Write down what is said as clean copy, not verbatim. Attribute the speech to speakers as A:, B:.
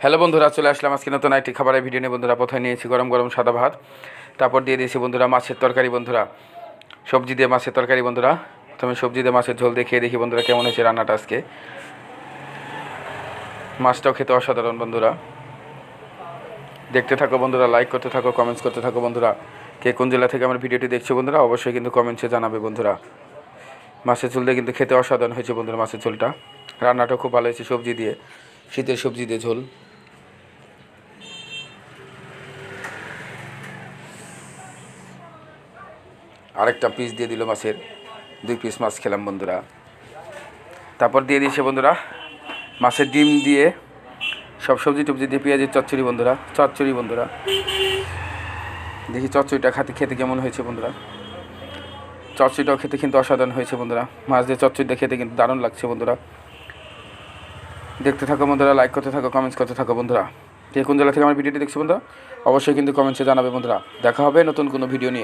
A: Hello বন্ধুরা, চলে আসলাম আজকে নতুন একটি খাবারের ভিডিও নিয়ে। বন্ধুরা, প্রথমে নিয়েছি গরম গরম সাদা ভাত, তারপর দিয়ে দিয়েছি বন্ধুরা মাছের তরকারি। বন্ধুরা, সবজি দিয়ে মাছের তরকারি। বন্ধুরা, প্রথমে সবজি দিয়ে মাছের ঝোল দেখিয়ে দেখি বন্ধুরা কেমন হয়েছে রান্নাটা আজকে। মাছটাও খেতে অসাধারণ। বন্ধুরা, দেখতে থাকো বন্ধুরা, লাইক করতে থাকো, কমেন্টস করতে থাকো। বন্ধুরা, কে কোন জেলা থেকে আমার ভিডিওটি দেখছো বন্ধুরা অবশ্যই কিন্তু কমেন্টসে জানাবে। বন্ধুরা, মাছের ঝোল দিয়ে কিন্তু খেতে অসাধারণ হয়েছে বন্ধুরা। মাছের ঝোলটা, রান্নাটাও খুব ভালো হয়েছে, সবজি দিয়ে, শীতের সবজি দিয়ে ঝোল। আরেকটা পিস দিয়ে দিল মাছের, 2 পিস মাছ খেলাম বন্ধুরা। তারপর দিয়ে দিয়েছে বন্ধুরা মাছের ডিম দিয়ে সব সবজি টবজি দিয়ে পেঁয়াজের চচ্চড়ি বন্ধুরা, চচ্চড়ি বন্ধুরা। দেখি চচ্চড়িটা খেতে কেমন হয়েছে বন্ধুরা। চচ্চড়িটাও খেতে কিন্তু অসাধারণ হয়েছে বন্ধুরা। মাছ দিয়ে চচ্চড়িটা খেতে কিন্তু দারুণ লাগছে বন্ধুরা। দেখতে থাকো বন্ধুরা, লাইক করতে থাকো, কমেন্টস করতে থাকো। বন্ধুরা, কে কোন জেলা থেকে আমার ভিডিওটি দেখছো বন্ধুরা অবশ্যই কিন্তু কমেন্টসে জানাবে। বন্ধুরা, দেখা হবে নতুন কোনো ভিডিও নিয়ে।